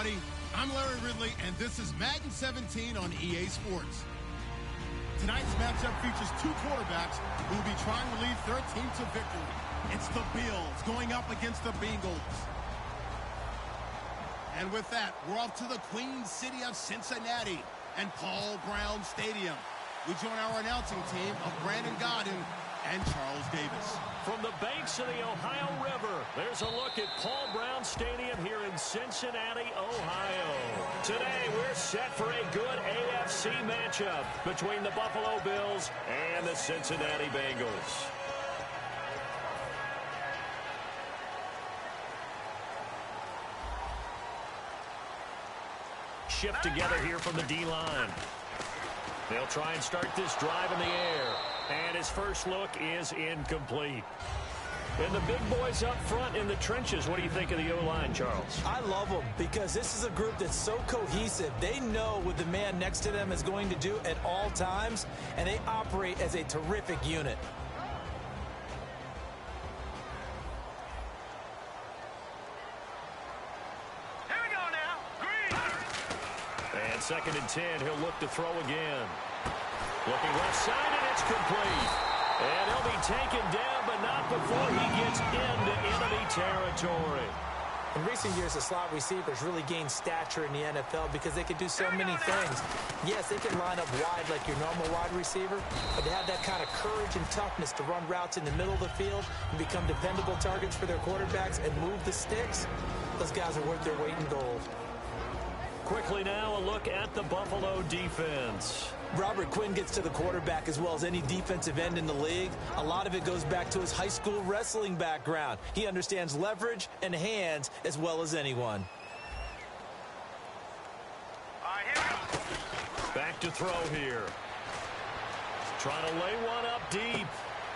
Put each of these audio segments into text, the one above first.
everybody. I'm Larry Ridley, and this is Madden 17 on EA Sports. Tonight's matchup features two quarterbacks who will be trying to lead their team to victory. It's the Bills going up against the Bengals. And with that, we're off to the Queen City of Cincinnati and Paul Brown Stadium. We join our announcing team of Brandon Godden and Charles Davis. From the banks of the Ohio River, there's a look at Paul Brown Stadium here in Cincinnati, Ohio. Today, we're set for a good AFC matchup between the Buffalo Bills and the Cincinnati Bengals. Shift together here from the D-line. They'll try and start this drive in the air. And his first look is incomplete. And the big boys up front in the trenches, what do you think of the O-line, Charles? I love them because this is a group that's so cohesive. They know what the man next to them is going to do at all times, and they operate as a terrific unit. Here we go now. Green. And 2nd and 10, he'll look to throw again. Looking left side, and it's complete. And he'll be taken down, but not before he gets into enemy territory. In recent years, the slot receivers really gained stature in the NFL because they can do so many things. Yes, they can line up wide like your normal wide receiver, but they have that kind of courage and toughness to run routes in the middle of the field and become dependable targets for their quarterbacks and move the sticks. Those guys are worth their weight in gold. Quickly now, a look at the Buffalo defense. Robert Quinn gets to the quarterback as well as any defensive end in the league. A lot of it goes back to his high school wrestling background. He understands leverage and hands as well as anyone. All right, here we go. Back to throw here. Trying to lay one up deep.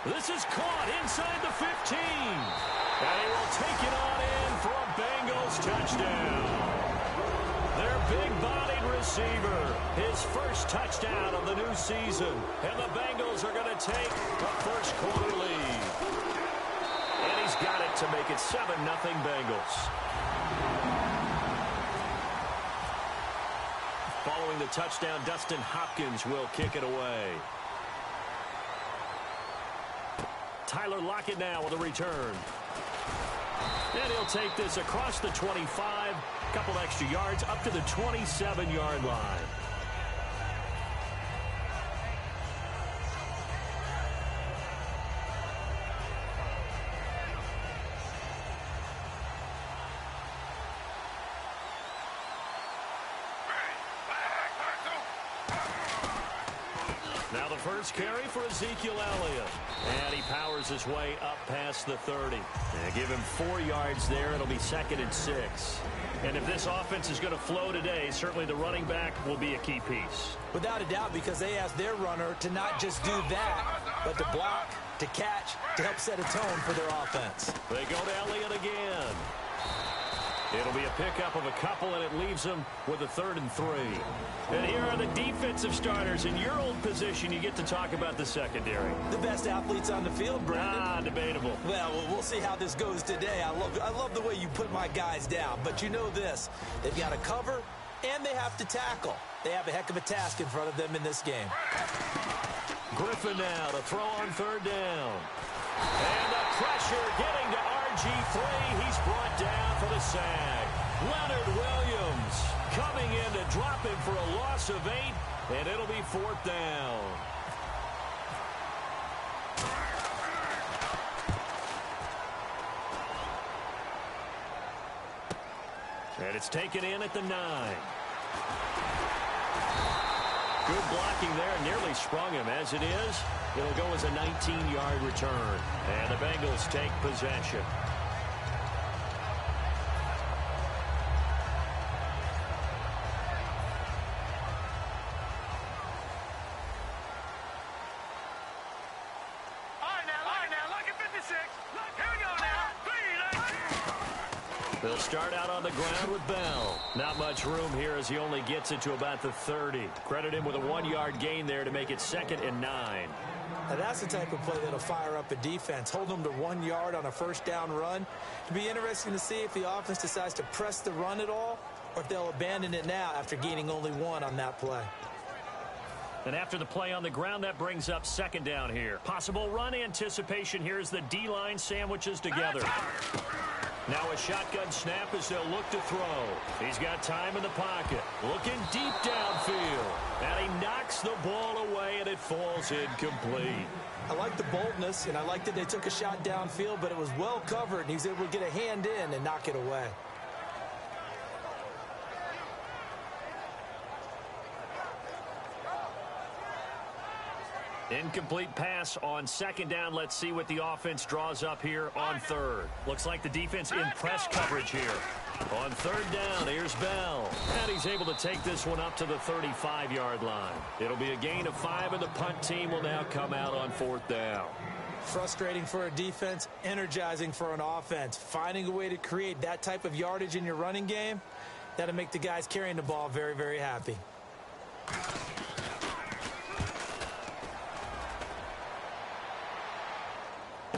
This is caught inside the 15. And he will take it on in for a Bengals touchdown. Their big-bodied receiver, his first touchdown of the new season. And the Bengals are going to take a first-quarter lead. And he's got it to make it 7-0 Bengals. Following the touchdown, Dustin Hopkins will kick it away. Tyler Lockett now with a return. And he'll take this across the 25, a couple extra yards, up to the 27-yard line. Now the first carry for Ezekiel Elliott. And he powers his way up past the 30. And give him 4 yards there. It'll be 2nd and 6. And if this offense is going to flow today, certainly the running back will be a key piece. Without a doubt, because they ask their runner to not just do that, but to block, to catch, to help set a tone for their offense. They go to Elliott again. It'll be a pickup of a couple, and it leaves them with a 3rd and 3. And here are the defensive starters. In your old position, you get to talk about the secondary. The best athletes on the field, Brandon. Debatable. Well, we'll see how this goes today. I love the way you put my guys down. But you know this. They've got to cover, and they have to tackle. They have a heck of a task in front of them in this game. Griffin now to throw on 3rd down. And the pressure getting to RG3. He's brought down for the sack. Leonard Williams coming in to drop him for a loss of 8, and it'll be 4th down. And it's taken in at the 9. Good blocking there, nearly sprung him. As it is, it'll go as a 19-yard return. And the Bengals take possession. They'll start out on the ground with Bell. Not much room here as he only gets it to about the 30. Credit him with a 1-yard gain there to make it 2nd and 9. Now that's the type of play that'll fire up a defense. Hold them to 1 yard on a 1st down run. It'll be interesting to see if the offense decides to press the run at all or if they'll abandon it now after gaining only 1 on that play. And after the play on the ground, that brings up second down here. Possible run anticipation here as the D-line sandwiches together. Now a shotgun snap as they'll look to throw. He's got time in the pocket. Looking deep downfield. And he knocks the ball away, and it falls incomplete. I like the boldness, and I like that they took a shot downfield, but it was well covered, and he's able to get a hand in and knock it away. Incomplete pass on second down. Let's see what the offense draws up here on third. Looks like the defense in press coverage here. On third down, here's Bell. And he's able to take this one up to the 35-yard line. It'll be a gain of 5, and the punt team will now come out on fourth down. Frustrating for a defense, energizing for an offense. Finding a way to create that type of yardage in your running game, that'll make the guys carrying the ball very, very happy.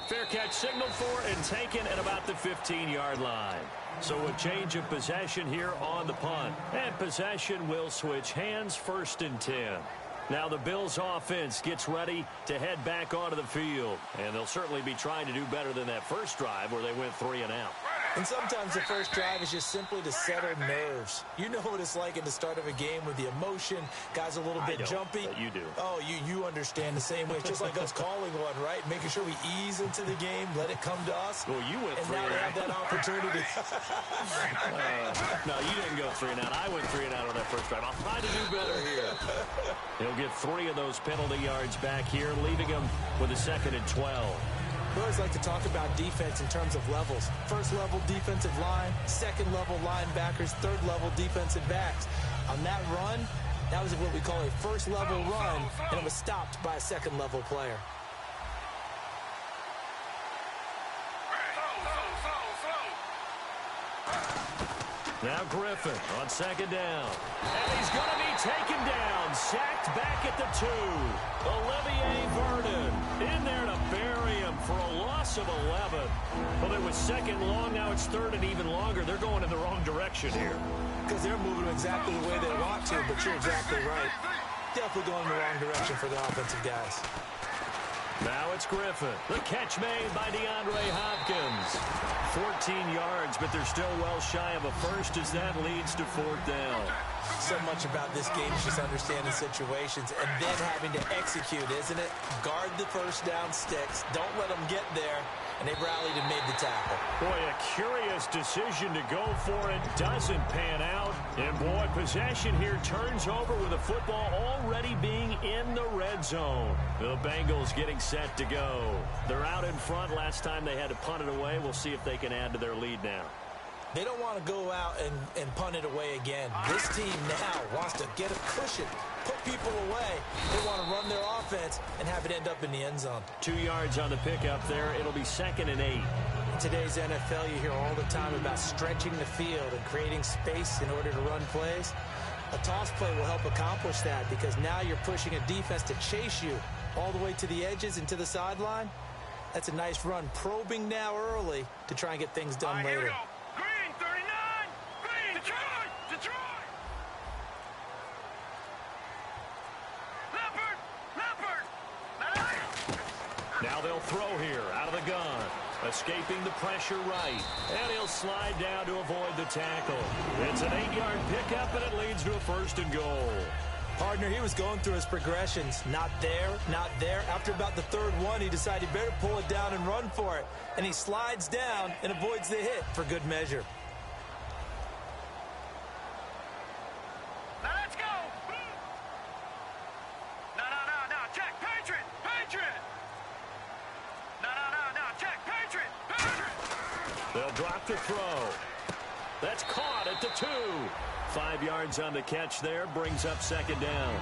Fair catch signaled for and taken at about the 15-yard line. So a change of possession here on the punt. And possession will switch hands, 1st and 10. Now the Bills offense gets ready to head back onto the field. And they'll certainly be trying to do better than that first drive where they went 3 and out. And sometimes the first drive is just simply to settle nerves. You know what it's like at the start of a game with the emotion. Guys a little bit jumpy. But you do. Oh, you understand the same way. It's just like us calling one, right? Making sure we ease into the game, let it come to us. Well, you went 3 and now we have that opportunity. No, you didn't go 3 and out. I went 3 and out on that first drive. I'll try to do better here. He'll get 3 of those penalty yards back here, leaving him with a 2nd and 12. We always like to talk about defense in terms of levels. First level defensive line, second level linebackers, third level defensive backs. On that run, that was what we call a first level run, and it was stopped by a second level player. Now Griffin on 2nd down. And he's going to be taken down. Sacked back at the 2. Olivier Vernon in there to bury him for a loss of 11. Well, it was 2nd long. Now it's 3rd and even longer. They're going in the wrong direction here. Because they're moving exactly the way they want to, but you're exactly right. Definitely going in the wrong direction for the offensive guys. Now it's Griffin. The catch made by DeAndre Hopkins. 14 yards, but they're still well shy of a first as that leads to 4th down. So much about this game is just understanding situations and then having to execute, isn't it? Guard the first down sticks. Don't let them get there. And they rallied and made the tackle. Boy, a curious decision to go for it. Doesn't pan out. And, boy, possession here turns over with the football already being in the red zone. The Bengals getting set to go. They're out in front. Last time they had to punt it away. We'll see if they can add to their lead now. They don't want to go out and punt it away again. This team now wants to get a cushion, put people away. They want to run their offense and have it end up in the end zone. 2 yards on the pickup there. It'll be 2nd and 8. In today's NFL, you hear all the time about stretching the field and creating space in order to run plays. A toss play will help accomplish that because now you're pushing a defense to chase you all the way to the edges and to the sideline. That's a nice run, probing now early to try and get things done later. Here we go. Green, 39. Green, Detroit. Detroit. Leopard. Now they'll throw here out of the gun. Escaping the pressure right. And he'll slide down to avoid the tackle. It's an 8-yard pickup, and it leads to a 1st and goal. Partner, he was going through his progressions. Not there, not there. After about the 3rd one, he decided he better pull it down and run for it. And he slides down and avoids the hit for good measure. Now let's go. No. Check. Patriot. No. Check. Patriot. They'll drop the throw. That's caught at the 2. 5 yards on the catch there. Brings up 2nd down.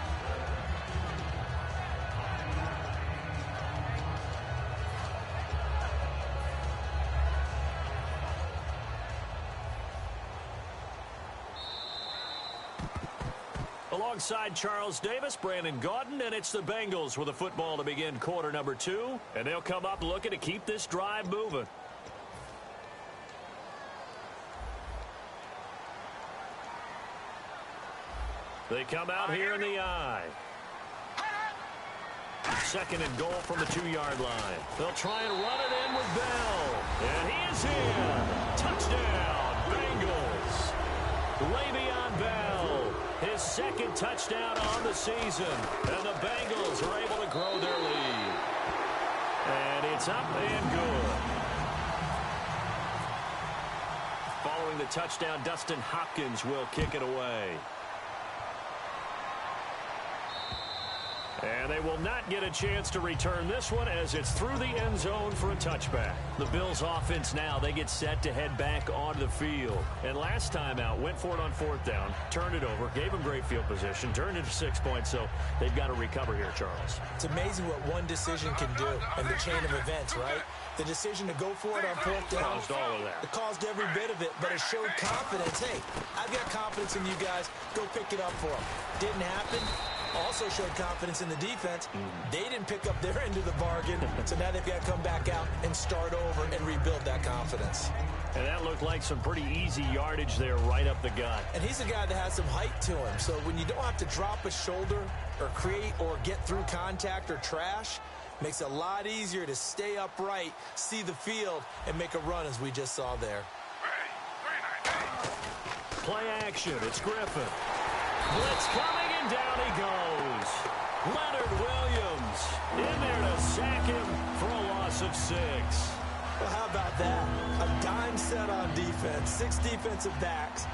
Alongside Charles Davis, Brandon Gaudin, and it's the Bengals with a football to begin quarter number 2. And they'll come up looking to keep this drive moving. They come out here in the I. Second and goal from the 2-yard line. They'll try and run it in with Bell. And he is in. Touchdown, Bengals. Le'Veon Bell, his second touchdown on the season. And the Bengals are able to grow their lead. And it's up and good. Following the touchdown, Dustin Hopkins will kick it away. And they will not get a chance to return this one as it's through the end zone for a touchback. The Bills offense now, they get set to head back onto the field. And last time out, went for it on 4th down, turned it over, gave them great field position, turned it to 6 points, so they've got to recover here, Charles. It's amazing what one decision can do in the chain of events, right? The decision to go for it on 4th down. Caused all of that. It caused every bit of it, but it showed confidence. Hey, I've got confidence in you guys. Go pick it up for them. Didn't happen. Also showed confidence in the defense. They didn't pick up their end of the bargain, so now they've got to come back out and start over and rebuild that confidence. And that looked like some pretty easy yardage there right up the gut. And he's a guy that has some height to him, so when you don't have to drop a shoulder or create or get through contact or trash, makes it a lot easier to stay upright, see the field, and make a run as we just saw there. Play action. It's Griffin. Blitz coming, and down he goes. Leonard Williams in there to sack him for a loss of 6. Well, how about that? A dime set on defense, 6 defensive backs.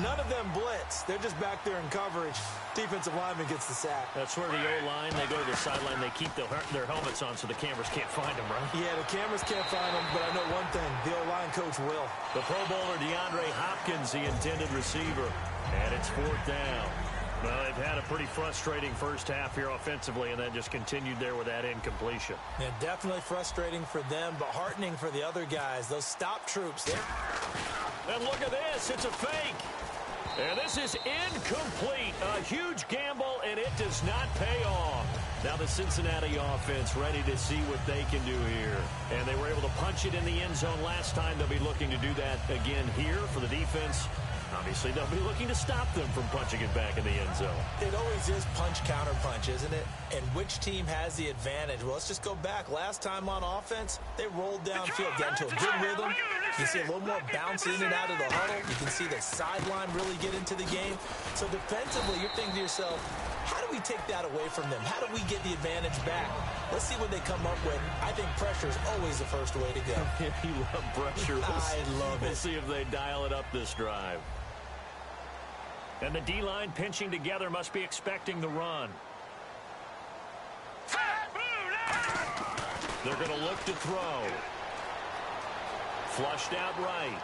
None of them blitz. They're just back there in coverage. Defensive lineman gets the sack. That's where the O-line, they go to the sideline, they keep their helmets on so the cameras can't find them, right? Yeah, the cameras can't find them, but I know one thing. The O-line coach will. The Pro Bowler DeAndre Hopkins, the intended receiver. And it's 4th down. Well, they've had a pretty frustrating first half here offensively, and then just continued there with that incompletion. Yeah, definitely frustrating for them, but heartening for the other guys. Those stop troops. And look at this. It's a fake. And this is incomplete. A huge gamble, and it does not pay off. Now the Cincinnati offense ready to see what they can do here. And they were able to punch it in the end zone last time. They'll be looking to do that again here for the defense. Obviously, they'll be looking to stop them from punching it back in the end zone. It always is punch-counter-punch, isn't it? And which team has the advantage? Well, let's just go back. Last time on offense, they rolled downfield, got into a good rhythm. You see a little more bounce in and out of the huddle. You can see the sideline really get into the game. So defensively, you're thinking to yourself, how do we take that away from them? How do we get the advantage back? Let's see what they come up with. I think pressure is always the first way to go. You love pressure. I love it. We'll see if they dial it up this drive. And the D-line pinching together must be expecting the run. They're going to look to throw. Flushed out right.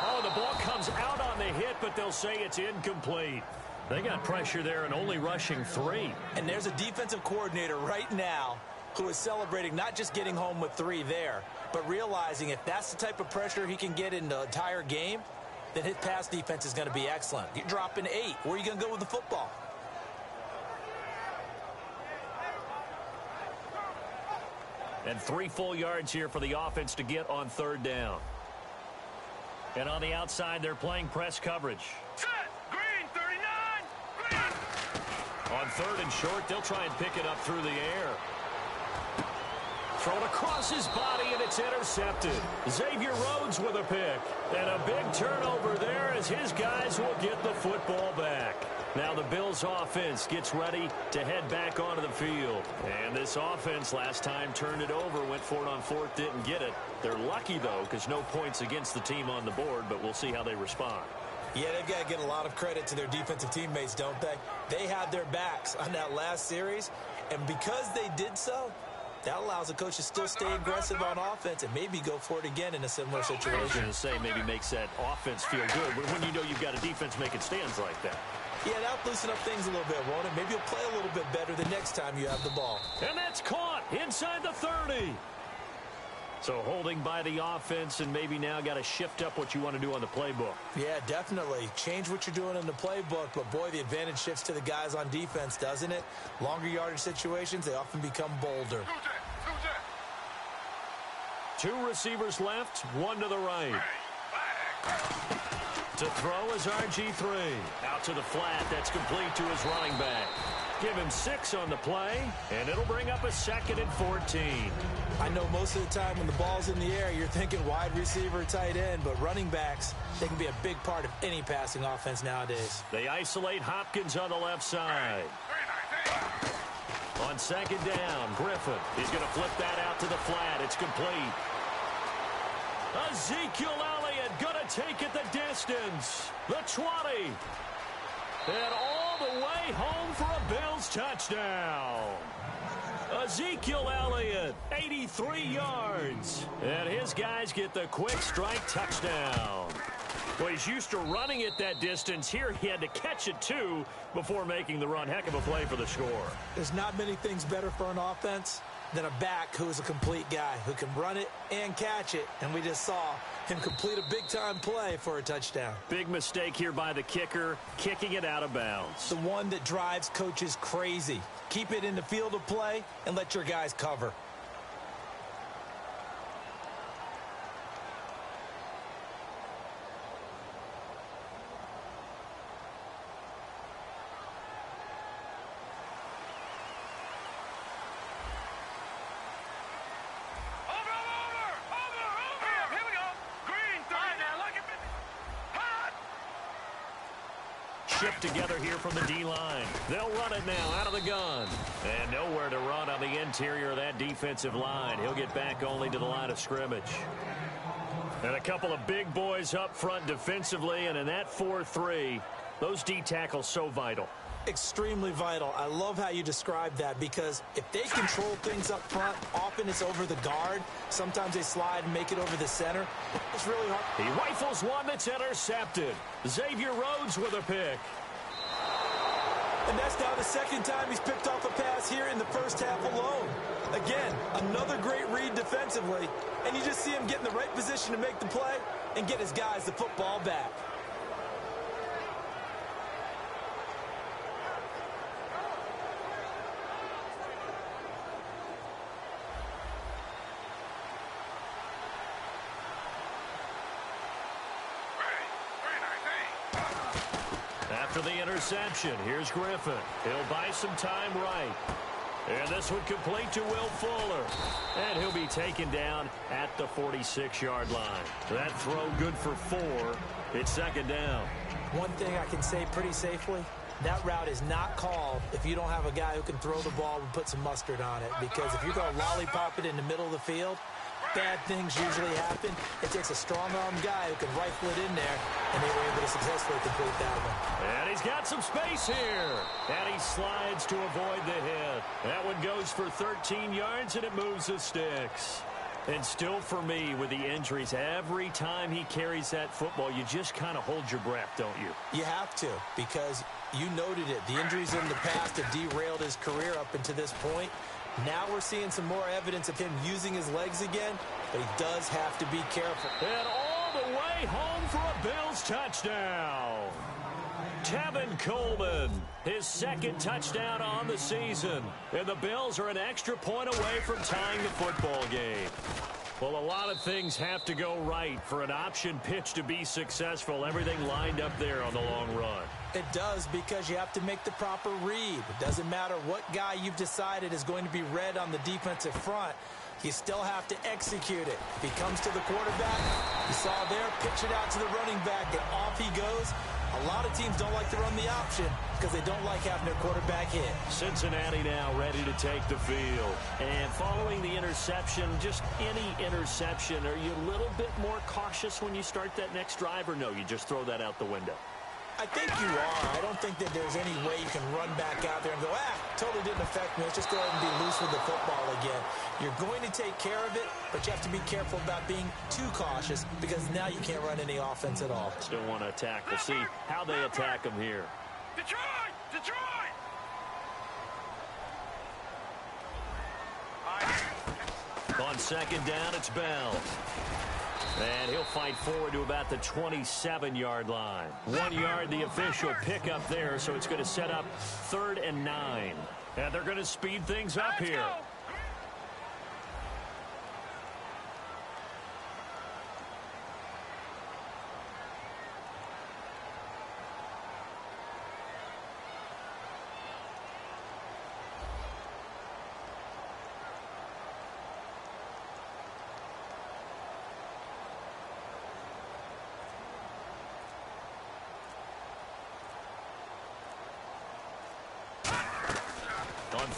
Oh, the ball comes out on the hit, but they'll say it's incomplete. They got pressure there and only rushing 3. And there's a defensive coordinator right now who is celebrating not just getting home with 3 there, but realizing if that's the type of pressure he can get in the entire game, then his pass defense is going to be excellent. You're dropping 8. Where are you going to go with the football? And 3 full yards here for the offense to get on 3rd down. And on the outside, they're playing press coverage. Set. Green, 39. Green. On 3rd and short, they'll try and pick it up through the air. Thrown across his body, and it's intercepted. Xavier Rhodes with a pick. And a big turnover there as his guys will get the football back. Now the Bills offense gets ready to head back onto the field. And this offense last time turned it over, went for it on 4th, didn't get it. They're lucky, though, because no points against the team on the board, but we'll see how they respond. Yeah, they've got to get a lot of credit to their defensive teammates, don't they? They had their backs on that last series, and because they did so, that allows the coach to still stay aggressive on offense and maybe go for it again in a similar situation. I was going to say maybe makes that offense feel good when you know you've got a defense making stands like that. Yeah, that'll loosen up things a little bit, won't it? Maybe you'll play a little bit better the next time you have the ball. And that's caught inside the 30. So holding by the offense, and maybe now got to shift up what you want to do on the playbook. Yeah, definitely. Change what you're doing in the playbook, but boy, the advantage shifts to the guys on defense, doesn't it? Longer yardage situations, they often become bolder. 2 receivers left, 1 to the right. To throw is RG3. Out to the flat. That's complete to his running back. Give him 6 on the play, and it'll bring up a 2nd and 14. I know most of the time when the ball's in the air, you're thinking wide receiver, tight end, but running backs, they can be a big part of any passing offense nowadays. They isolate Hopkins on the left side. On 2nd down, Griffin. He's going to flip that out to the flat. It's complete. Ezekiel Elliott going to take it the distance. The 20. And all the way home for a Bills touchdown. Ezekiel Elliott, 83 yards. And his guys get the quick strike touchdown. Well, he's used to running it that distance. Here he had to catch it, too, before making the run. Heck of a play for the score. There's not many things better for an offense than a back who is a complete guy who can run it and catch it. And we just saw him complete a big-time play for a touchdown. Big mistake here by the kicker, kicking it out of bounds. The one that drives coaches crazy. Keep it in the field of play and let your guys cover. Shipped together here from the D-line. They'll run it now out of the gun. And nowhere to run on the interior of that defensive line. He'll get back only to the line of scrimmage. And a couple of big boys up front defensively. And in that 4-3, those D tackles so vital. Extremely vital. I love how you describe that because if they control things up front, often it's over the guard. Sometimes they slide and make it over the center. It's really hard. He rifles one that's intercepted. Xavier Rhodes with a pick. And that's now the 2nd time he's picked off a pass here in the first half alone. Again, another great read defensively. And you just see him get in the right position to make the play and get his guys the football back. After the interception, here's Griffin. He'll buy some time right. And this one complete to Will Fuller. And he'll be taken down at the 46-yard line. That throw good for 4. It's 2nd down. One thing I can say pretty safely, that route is not called if you don't have a guy who can throw the ball and put some mustard on it. Because if you're going to lollipop it in the middle of the field, bad things usually happen. It takes a strong-armed guy who can rifle it in there, and they were able to successfully complete that one. And he's got some space here. And he slides to avoid the hit. That one goes for 13 yards, and it moves the sticks. And still for me, with the injuries, every time he carries that football, you just kind of hold your breath, don't you? You have to, because you noted it. The injuries in the past have derailed his career up until this point. Now we're seeing some more evidence of him using his legs again, but he does have to be careful. And all the way home for a Bills touchdown. Tevin Coleman, his 2nd touchdown on the season. And the Bills are an extra point away from tying the football game. Well, a lot of things have to go right for an option pitch to be successful. Everything lined up there on the long run. It does, because you have to make the proper read. It doesn't matter what guy you've decided is going to be read on the defensive front. You still have to execute it. If he comes to the quarterback, you saw there, pitch it out to the running back, and off he goes. A lot of teams don't like to run the option because they don't like having their quarterback hit. Cincinnati now ready to take the field. And following the interception, just any interception, are you a little bit more cautious when you start that next drive, or no, you just throw that out the window? I think you are. I don't think that there's any way you can run back out there and go, totally didn't affect me. Let's just go ahead and be loose with the football again. You're going to take care of it, but you have to be careful about being too cautious because now you can't run any offense at all. Still want to attack. We'll see how they attack him here. Detroit! Detroit! On 2nd down, it's Bell. And he'll fight forward to about the 27-yard line. 1 yard, the official pickup there, so it's going to set up 3rd and 9. And they're going to speed things up here.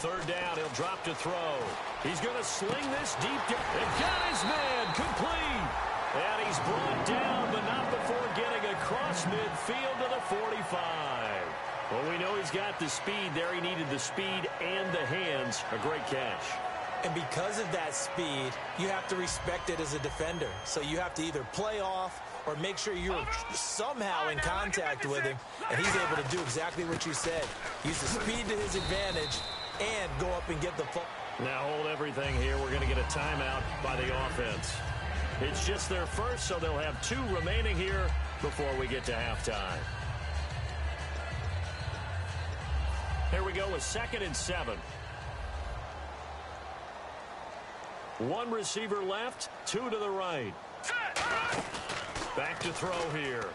third down. He'll drop to throw. He's going to sling this deep down. And got his man complete. And he's brought down, but not before getting across midfield to the 45. Well, we know he's got the speed there. He needed the speed and the hands. A great catch. And because of that speed, you have to respect it as a defender. So you have to either play off or make sure you're somehow in contact with him. And he's able to do exactly what you said. Use the speed to his advantage and go up and get the ball. Now hold everything here. We're going to get a timeout by the offense. It's just their first, so they'll have 2 remaining here before we get to halftime. Here we go with 2nd and 7. 1 receiver left, 2 to the right. Back to throw here.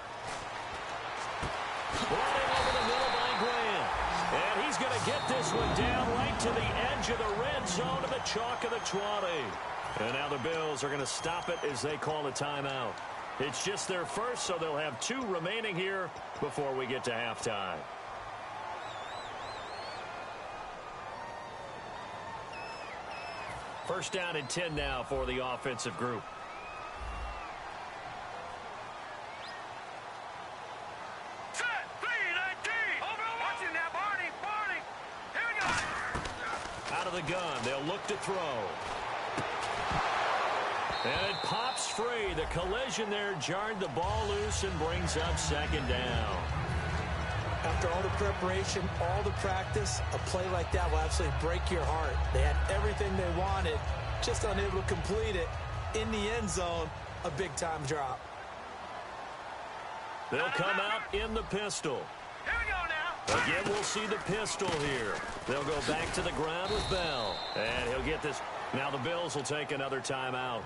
Brought in over the middle by Grant. And he's going to get this one down right to the edge of the red zone of the chalk of the 20. And now the Bills are going to stop it as they call a timeout. It's just their first, so they'll have 2 remaining here before we get to halftime. First down and 10 now for the offensive group. Out of the gun, they'll look to throw. And it pops free. The collision there jarred the ball loose and brings up 2nd down. After all the preparation, all the practice, a play like that will absolutely break your heart. They had everything they wanted, just unable to complete it. In the end zone, a big-time drop. They'll come out in the pistol. Here we go now. Again, we'll see the pistol here. They'll go back to the ground with Bell. And he'll get this. Now the Bills will take another timeout.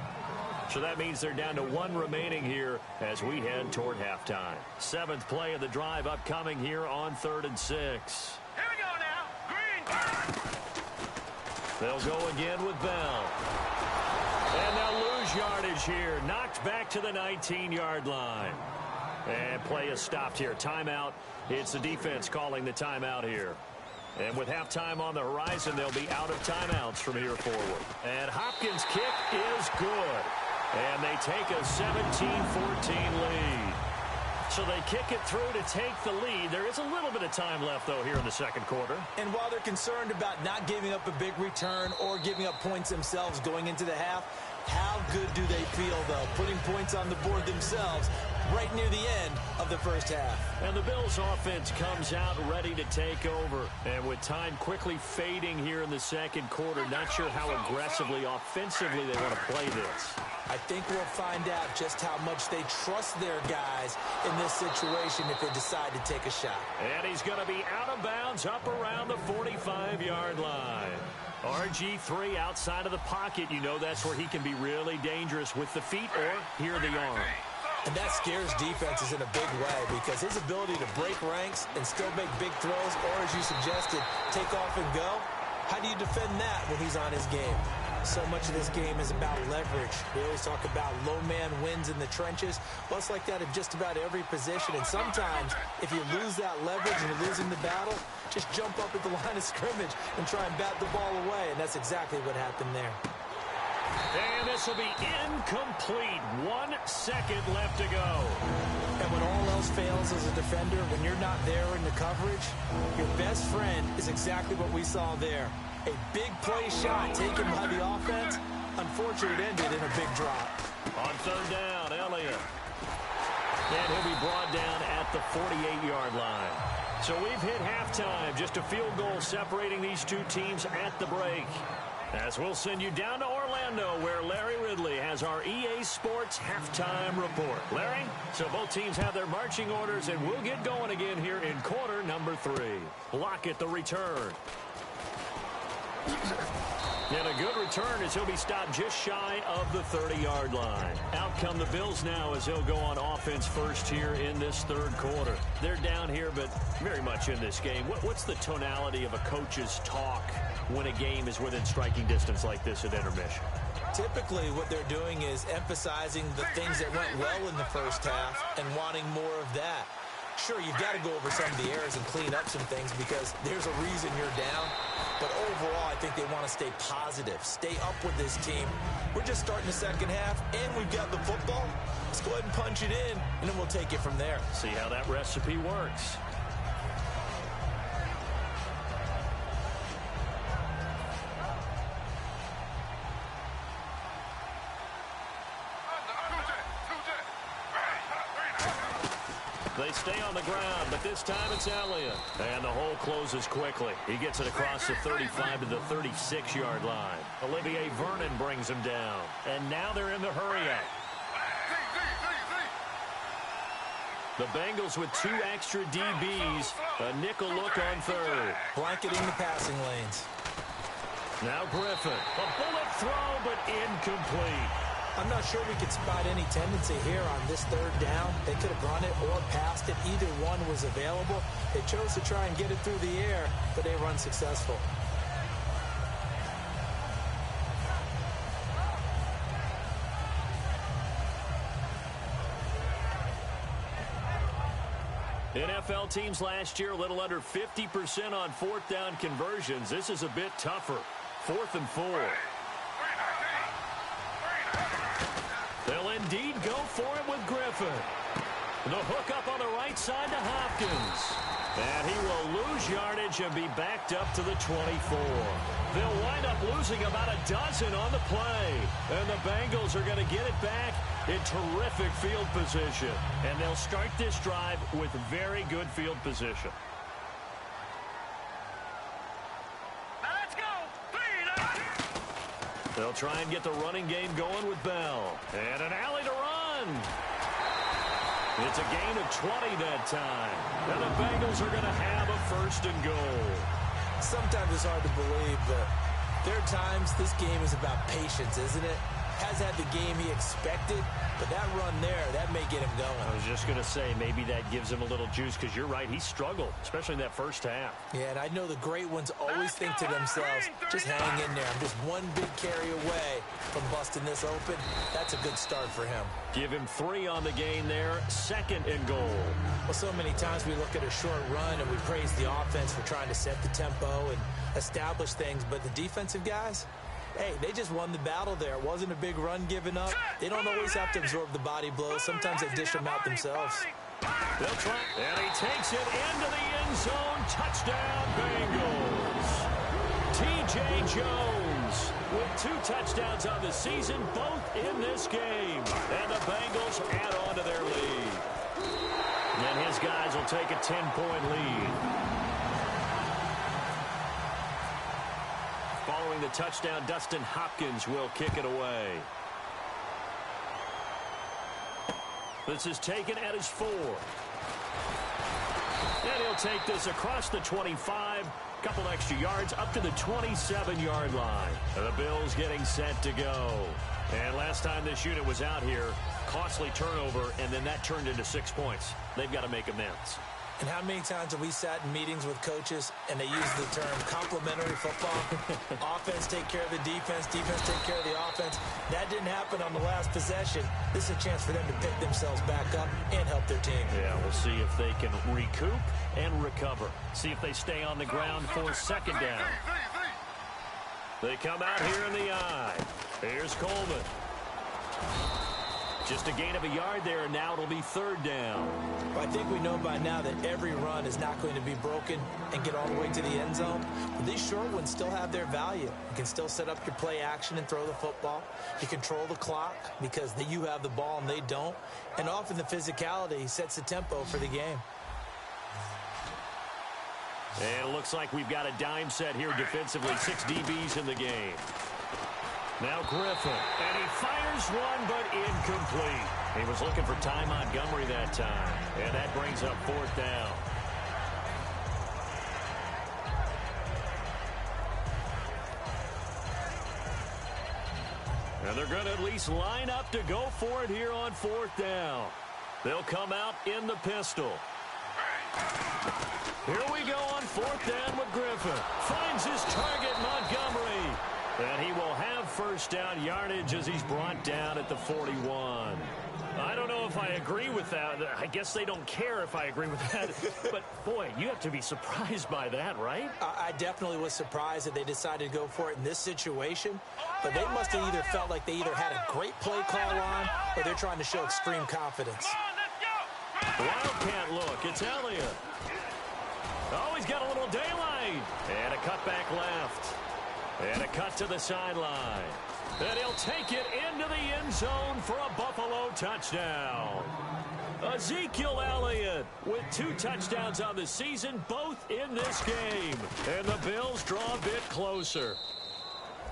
So that means they're down to 1 remaining here as we head toward halftime. 7th play of the drive upcoming here on 3rd and 6. Here we go now. Green. They'll go again with Bell. And they'll lose yardage here. Knocked back to the 19-yard line. And play is stopped here. Timeout. It's the defense calling the timeout here. And with halftime on the horizon, they'll be out of timeouts from here forward. And Hopkins' kick is good. And they take a 17-14 lead. So they kick it through to take the lead. There is a little bit of time left, though, here in the 2nd quarter. And while they're concerned about not giving up a big return or giving up points themselves going into the half, how good do they feel, though, putting points on the board themselves right near the end of the first half? And the Bills' offense comes out ready to take over. And with time quickly fading here in the 2nd quarter, not sure how aggressively, offensively they want to play this. I think we'll find out just how much they trust their guys in this situation if they decide to take a shot. And he's going to be out of bounds up around the 45-yard line. RG3 outside of the pocket. You know that's where he can be really dangerous with the feet or here the arm. And that scares defenses in a big way because his ability to break ranks and still make big throws or, as you suggested, take off and go, how do you defend that when he's on his game? So much of this game is about leverage. We always talk about low man wins in the trenches. Well, it's like that in just about every position. And sometimes, if you lose that leverage and you're losing the battle, just jump up at the line of scrimmage and try and bat the ball away. And that's exactly what happened there. And this will be incomplete. 1 second left to go. And when all else fails as a defender, when you're not there in the coverage, your best friend is exactly what we saw there. A big play shot taken by the offense. Unfortunately, it ended in a big drop. On 3rd down, Elliott. And he'll be brought down at the 48-yard line. So we've hit halftime. Just a field goal separating these 2 teams at the break. As we'll send you down to Orlando, where Larry Ridley has our EA Sports halftime report. Larry, so both teams have their marching orders, and we'll get going again here in quarter number 3. Lockett the return. And a good return as he'll be stopped just shy of the 30-yard line. Out come the Bills now as they'll go on offense first here in this 3rd quarter. They're down here, but very much in this game. What's the tonality of a coach's talk when a game is within striking distance like this at intermission? Typically, what they're doing is emphasizing the things that went well in the first half and wanting more of that. Sure, you've got to go over some of the errors and clean up some things because there's a reason you're down. But overall, I think they want to stay positive, stay up with this team. We're just starting the second half, and we've got the football. Let's go ahead and punch it in, and then we'll take it from there. See how that recipe works. They stay on the ground, but this time it's Elliott. And the hole closes quickly. He gets it across the 35 to the 36-yard line. Olivier Vernon brings him down. And now they're in the hurry-up. The Bengals with 2 extra DBs. A nickel look on third. Blanketing the passing lanes. Now Griffin. A bullet throw, but incomplete. I'm not sure we could spot any tendency here on this third down. They could have run it or passed it. Either one was available. They chose to try and get it through the air, but they were unsuccessful. NFL teams last year, a little under 50% on fourth down conversions. This is a bit tougher. 4th and 4. They'll indeed go for it with Griffin. The hook up on the right side to Hopkins. And he will lose yardage and be backed up to the 24. They'll wind up losing about a dozen on the play. And the Bengals are going to get it back in terrific field position. And they'll start this drive with very good field position. They'll try and get the running game going with Bell. And an alley to run. It's a gain of 20 that time. And the Bengals are going to have a 1st and goal. Sometimes it's hard to believe, but there are times this game is about patience, isn't it? Has had the game he expected, but that run there, that may get him going. I was just going to say, maybe that gives him a little juice, because you're right, he struggled, especially in that first half. Yeah, and I know the great ones always think to themselves, just hang in there. I'm just one big carry away from busting this open. That's a good start for him. Give him 3 on the gain there, 2nd and goal. Well, so many times we look at a short run and we praise the offense for trying to set the tempo and establish things, but the defensive guys, hey, they just won the battle there. It wasn't a big run given up. They don't always have to absorb the body blows. Sometimes they dish them out themselves. They'll try, and he takes it into the end zone. Touchdown, Bengals. T.J. Jones with 2 touchdowns on the season, both in this game. And the Bengals add on to their lead. And his guys will take a 10-point lead. Following the touchdown, Dustin Hopkins will kick it away. This is taken at his 4. And he'll take this across the 25. Couple extra yards up to the 27-yard line. And the Bills getting set to go. And last time this unit was out here, costly turnover, and then that turned into 6 points. They've got to make amends. And how many times have we sat in meetings with coaches and they use the term complementary football? Offense take care of the defense, defense take care of the offense. That didn't happen on the last possession. This is a chance for them to pick themselves back up and help their team. Yeah, we'll see if they can recoup and recover. See if they stay on the ground for 2nd down. They come out here in the eye. Here's Coleman. Just a gain of a yard there, and now it'll be 3rd down. Well, I think we know by now that every run is not going to be broken and get all the way to the end zone. But these short ones still have their value. You can still set up your play action and throw the football. You control the clock because you have the ball and they don't. And often the physicality sets the tempo for the game. And it looks like we've got a dime set here defensively. 6 DBs in the game. Now Griffin, and he fires one, but incomplete. He was looking for Ty Montgomery that time, and that brings up 4th down. And they're going to at least line up to go for it here on 4th down. They'll come out in the pistol. Here we go on 4th down with Griffin. Finds his target, Montgomery. And he will have 1st down yardage as he's brought down at the 41. I don't know if I agree with that. I guess they don't care if I agree with that. But, boy, you have to be surprised by that, right? I definitely was surprised that they decided to go for it in this situation. But they must have either felt like they either had a great play call on or they're trying to show extreme confidence. Wildcat look. It's Elliott. Oh, he's got a little daylight. And a cutback left. And a cut to the sideline. And he'll take it into the end zone for a Buffalo touchdown. Ezekiel Elliott with 2 touchdowns on the season, both in this game. And the Bills draw a bit closer.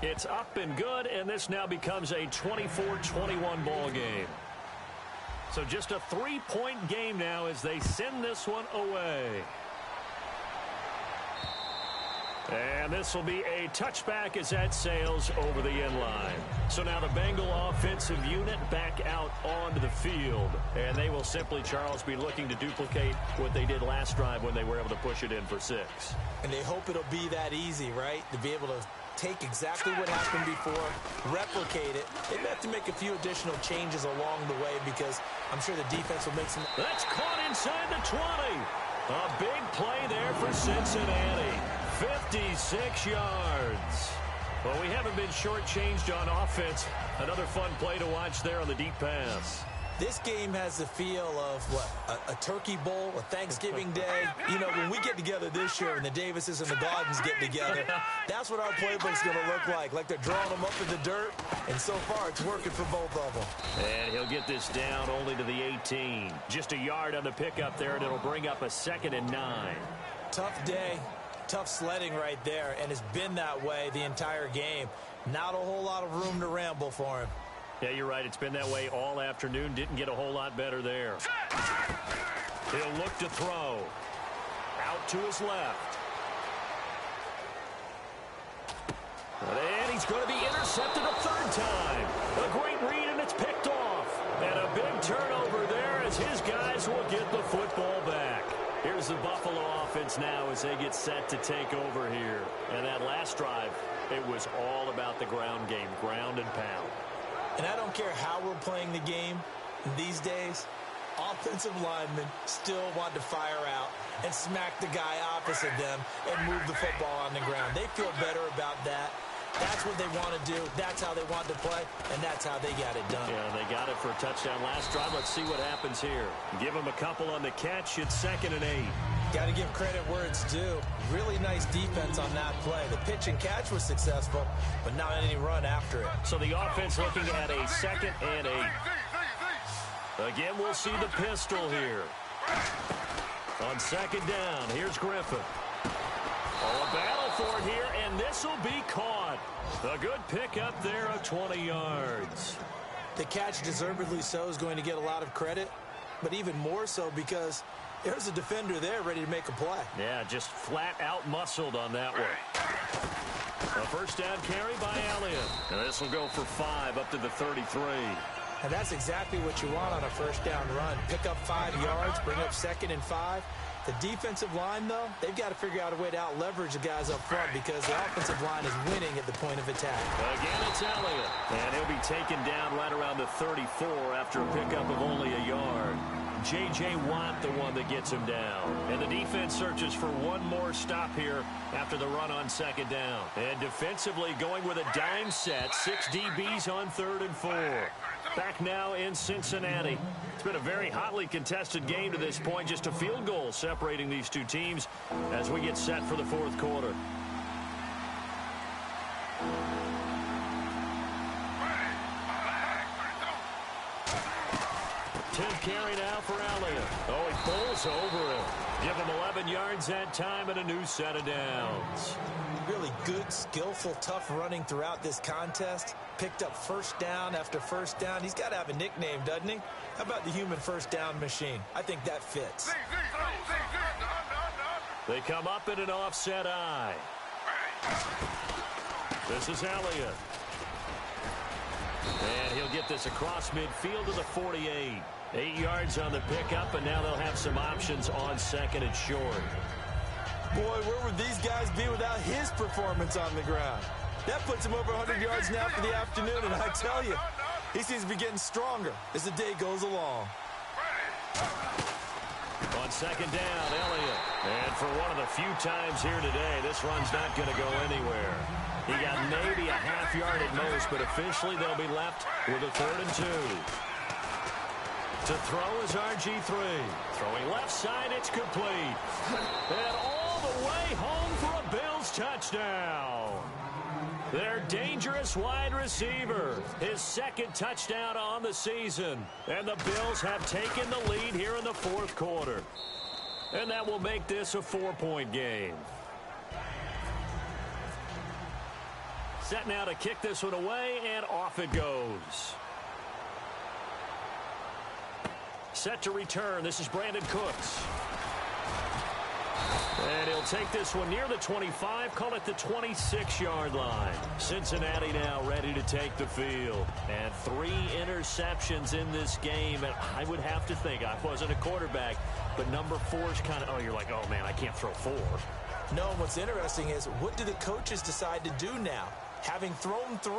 It's up and good, and this now becomes a 24-21 ball game. So just a 3-point game now as they send this one away. And this will be a touchback as that sails over the end line. So now the Bengal offensive unit back out onto the field. And they will simply, Charles, be looking to duplicate what they did last drive when they were able to push it in for 6. And they hope it'll be that easy, right? To be able to take exactly what happened before, replicate it. They have to make a few additional changes along the way because I'm sure the defense will make some... That's caught inside the 20. A big play there for Cincinnati. 56 yards. Well, we haven't been shortchanged on offense. Another fun play to watch there on the deep pass. This game has the feel of, what, a turkey bowl, a Thanksgiving day. You know, when we get together this year and the Davises and the Gardens get together, that's what our playbook's going to look like they're drawing them up in the dirt, and so far it's working for both of them. And he'll get this down only to the 18. Just a yard on the pickup there, and it'll bring up a 2nd and 9. Tough day. Tough sledding right there, and it's been that way the entire game. Not a whole lot of room to ramble for him. Yeah, you're right. It's been that way all afternoon. Didn't get a whole lot better there. He'll look to throw. Out to his left. And he's going to be intercepted a 3rd time. A great read, and it's picked off. And a big turnover there as his guys will get the football back. Here's the Buffalo offense now as they get set to take over here. And that last drive, it was all about the ground game, ground and pound. And I don't care how we're playing the game these days, offensive linemen still want to fire out and smack the guy opposite them and move the football on the ground. They feel better about that. That's what they want to do. That's how they want to play, and that's how they got it done. Yeah, they got it for a touchdown last drive. Let's see what happens here. Give them a couple on the catch. It's 2nd and 8. Got to give credit where it's due. Really nice defense on that play. The pitch and catch was successful, but not any run after it. So the offense looking at a 2nd and 8. Again, we'll see the pistol here. On 2nd down, here's Griffin. Oh, a battle for it here, and this will be caught. A good pickup there of 20 yards. The catch, deservedly so, is going to get a lot of credit, but even more so because there's a defender there ready to make a play. Yeah, just flat out muscled on that one. A 1st down carry by Elliott. And this will go for 5 up to the 33. And that's exactly what you want on a 1st down run. Pick up 5 yards, bring up 2nd and 5. The defensive line, though, they've got to figure out a way to out-leverage the guys up front because the offensive line is winning at the point of attack. Again, it's Elliott. And he'll be taken down right around the 34 after a pickup of only a yard. J.J. Watt, the one that gets him down. And the defense searches for one more stop here after the run on 2nd down. And defensively going with a dime set, 6 DBs on 3rd and 4. Back now in Cincinnati. It's been a very hotly contested game to this point. Just a field goal separating these two teams as we get set for the 4th quarter. Tenth carry now for Elliott. Oh, he pulls over him. Give him 11 yards that time and a new set of downs. Really good, skillful, tough running throughout this contest. Picked up 1st down after 1st down. He's got to have a nickname, doesn't he? How about the human 1st down machine? I think that fits. They come up in an offset eye. This is Elliott. And he'll get this across midfield to the 48. 8 yards on the pickup, and now they'll have some options on 2nd and short. Boy, where would these guys be without his performance on the ground? That puts him over 100 yards now for the afternoon, and I tell you, He seems to be getting stronger as the day goes along. On second down, Elliott. And for one of the few times here today, this run's not going to go anywhere. He got maybe a half yard at most, but officially they'll be left with a 3rd and 2. To throw is RG3. Throwing left side, it's complete. And all the way home for a Bills touchdown. Their dangerous wide receiver, his 2nd touchdown on the season. And the Bills have taken the lead here in the 4th quarter. And that will make this a 4-point game. Set now to kick this one away, and off it goes. Set to return. This is Brandon Cooks. And he'll take this one near the 25, call it the 26-yard line. Cincinnati now ready to take the field. And 3 interceptions in this game. And I would have to think, I wasn't a quarterback, but number 4's kind of, you're like, oh, man, I can't throw 4. No, what's interesting is, what do the coaches decide to do now? Having thrown 3,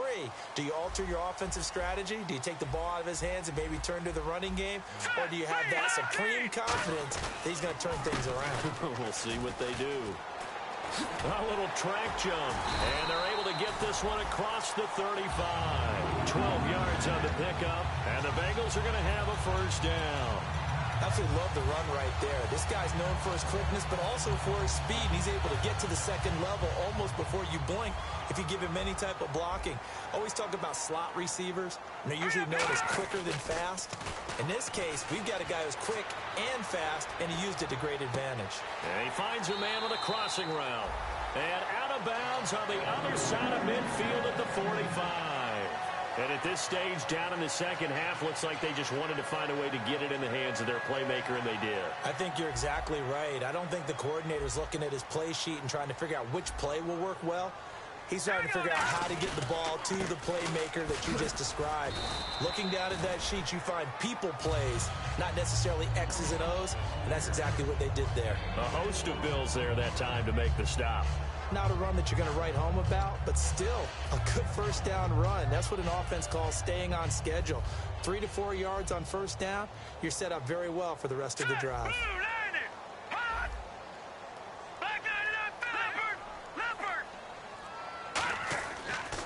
do you alter your offensive strategy? Do you take the ball out of his hands and maybe turn to the running game? Or do you have that supreme confidence that he's going to turn things around? We'll see what they do. A little track jump. And they're able to get this one across the 35. 12 yards on the pickup. And the Bengals are going to have a 1st down. Absolutely love the run right there. This guy's known for his quickness, but also for his speed. He's able to get to the 2nd level almost before you blink if you give him any type of blocking. Always talk about slot receivers, and they're usually known as quicker than fast. In this case, we've got a guy who's quick and fast, and he used it to great advantage. And he finds a man with a crossing route. And out of bounds on the other side of midfield at the 45. And at this stage, down in the 2nd half, looks like they just wanted to find a way to get it in the hands of their playmaker, and they did. I think you're exactly right. I don't think the coordinator's looking at his play sheet and trying to figure out which play will work well. He's trying to figure out how to get the ball to the playmaker that you just described. Looking down at that sheet, you find people plays, not necessarily X's and O's, and that's exactly what they did there. A host of Bills there that time to make the stop. Not a run that you're going to write home about, but still a good 1st down run. That's what an offense calls staying on schedule. 3 to 4 yards on 1st down, you're set up very well for the rest of the drive.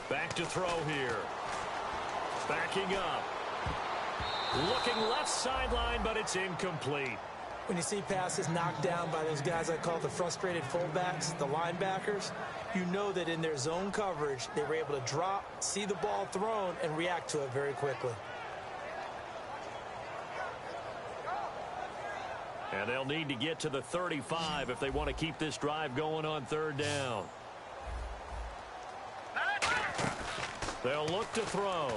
Back to throw here. Backing up. Looking left sideline, but it's incomplete. When you see passes knocked down by those guys I call the frustrated fullbacks, the linebackers, you know that in their zone coverage, they were able to drop, see the ball thrown, and react to it very quickly. And they'll need to get to the 35 if they want to keep this drive going on 3rd down. They'll look to throw.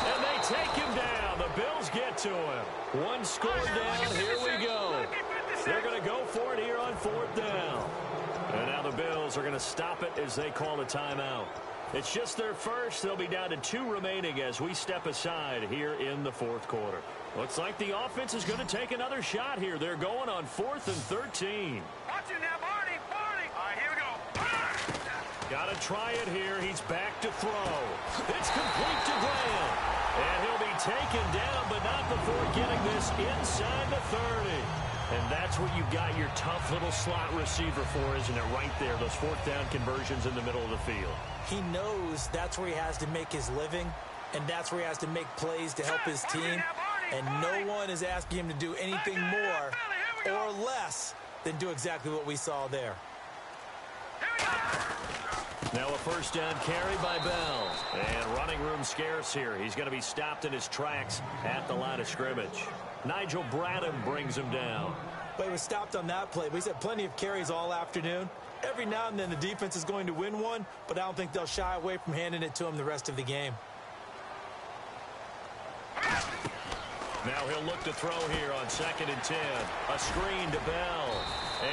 And they take him down. The Bills get to him. 1 score down. Here we go. They're going to go for it here on 4th down. And now the Bills are going to stop it as they call a timeout. It's just their 1st. They'll be down to 2 remaining as we step aside here in the 4th quarter. Looks like the offense is going to take another shot here. They're going on 4th and 13. Watch it now, Barney. All right, here we go. Got to try it here. He's back to throw. It's complete to Graham. And he'll be taken down, but not before getting this inside the 30. And that's what you've got your tough little slot receiver for, isn't it? Right there, those 4th down conversions in the middle of the field. He knows that's where he has to make his living, and that's where he has to make plays to help his team. And no one is asking him to do anything more or less than do exactly what we saw there. Now a 1st down carry by Bell. And running room scarce here. He's going to be stopped in his tracks at the line of scrimmage. Nigel Bradham brings him down. But he was stopped on that play. But he's had plenty of carries all afternoon. Every now and then the defense is going to win one, but I don't think they'll shy away from handing it to him the rest of the game. Now he'll look to throw here on 2nd and 10. A screen to Bell.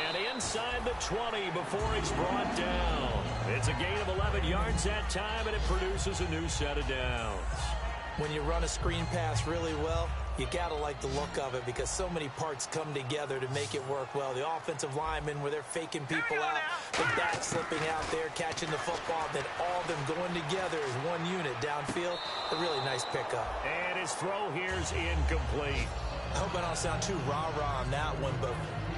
And inside the 20 before he's brought down. It's a gain of 11 yards that time, and it produces a new set of downs. When you run a screen pass really well, you got to like the look of it because so many parts come together to make it work well. The offensive linemen, where they're faking people out, the back slipping out there, catching the football, then all of them going together as one unit downfield. A really nice pickup. And his throw here's incomplete. I hope I don't sound too rah-rah on that one, but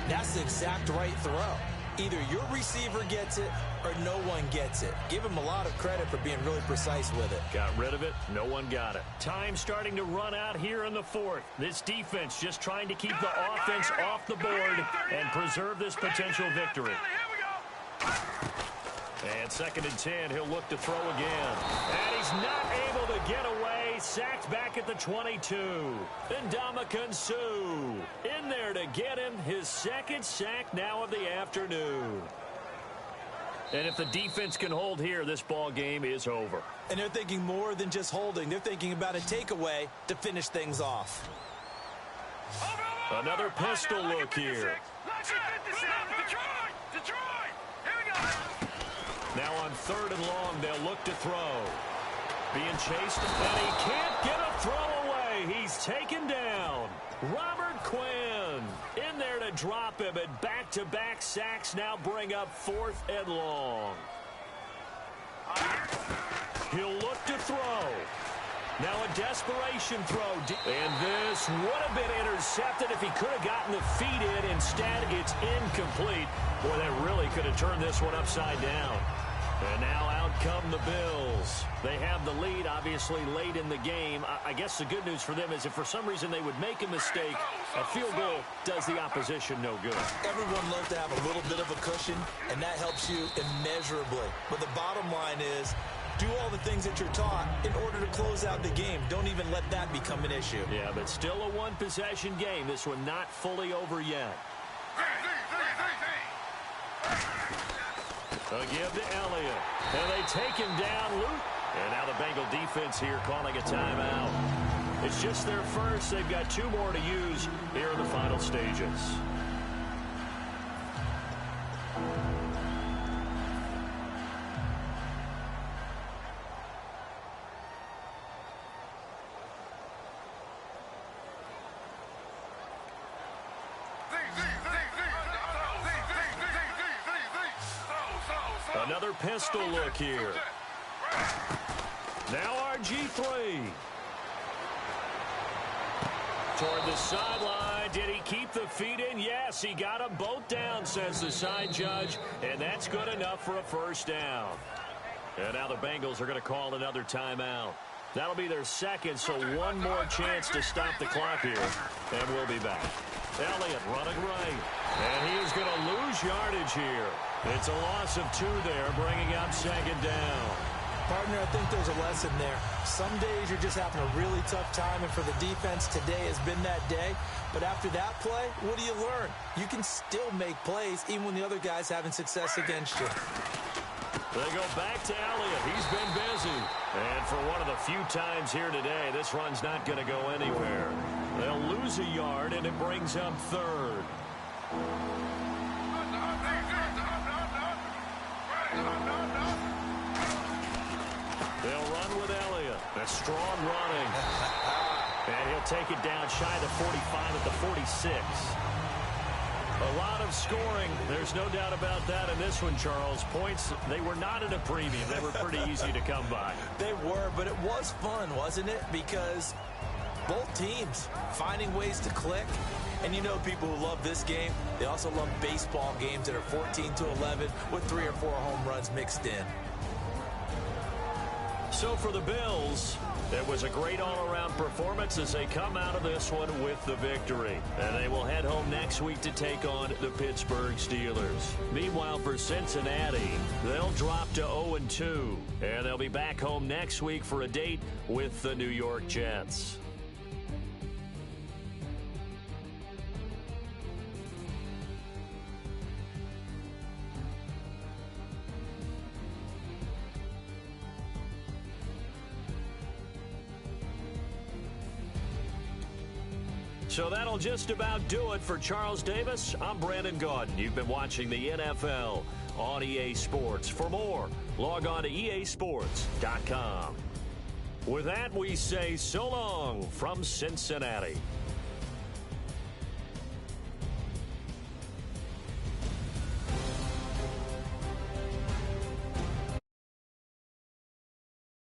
that's the exact right throw. Either your receiver gets it or no one gets it. Give him a lot of credit for being really precise with it. Got rid of it. No one got it. Time starting to run out here in the fourth. This defense just trying to keep the offense off the board and preserve this potential victory. And 2nd and 10, he'll look to throw again. And he's not able to get away. Sacked back at the 22. Ndamukong Suh in there to get him his 2nd sack now of the afternoon. And if the defense can hold here, this ball game is over. And they're thinking more than just holding. They're thinking about a takeaway to finish things off. Another pistol look here. Now on 3rd and long, they'll look to throw. Being chased, and he can't get a throw away. He's taken down. Robert Quinn in there to drop him, and back-to-back sacks now bring up 4th and long. He'll look to throw. Now a desperation throw. And this would have been intercepted if he could have gotten the feet in. Instead, it's incomplete. Boy, that really could have turned this one upside down. And now out come the Bills. They have the lead, obviously, late in the game. I guess the good news for them is if for some reason they would make a mistake, a field goal does the opposition no good. Everyone loves to have a little bit of a cushion, and that helps you immeasurably. But the bottom line is, do all the things that you're taught in order to close out the game. Don't even let that become an issue. Yeah, but still a one-possession game. This one not fully over yet. A give to Elliott. And they take him down, Luke. And now the Bengal defense here calling a timeout. It's just their first. They've got 2 more to use here in the final stages. Another pistol look here. Now RG3. Toward the sideline. Did he keep the feet in? Yes, he got them both down, says the side judge. And that's good enough for a 1st down. And now the Bengals are going to call another timeout. That'll be their 2nd, so one more chance to stop the clock here. And we'll be back. Elliott running right. And he is going to lose yardage here. It's a loss of 2 there, bringing up 2nd down. Partner, I think there's a lesson there. Some days you're just having a really tough time, and for the defense, today has been that day. But after that play, what do you learn? You can still make plays even when the other guy's having success against you. They go back to Elliott. He's been busy. And for one of the few times here today, this run's not going to go anywhere. They'll lose a yard, and it brings up 3rd. They'll run with Elliott. A strong running. And he'll take it down shy of the 45 at the 46. A lot of scoring. There's no doubt about that in this one, Charles. Points, they were not at a premium. They were pretty easy to come by. They were, but it was fun, wasn't it? Because both teams finding ways to click. And you know people who love this game, they also love baseball games that are 14-11 with 3 or 4 home runs mixed in. So for the Bills, it was a great all-around performance as they come out of this one with the victory. And they will head home next week to take on the Pittsburgh Steelers. Meanwhile, for Cincinnati, they'll drop to 0-2. And they'll be back home next week for a date with the New York Jets. So that'll just about do it for Charles Davis. I'm Brandon Gaudin. You've been watching the NFL on EA Sports. For more, log on to easports.com. With that, we say so long from Cincinnati.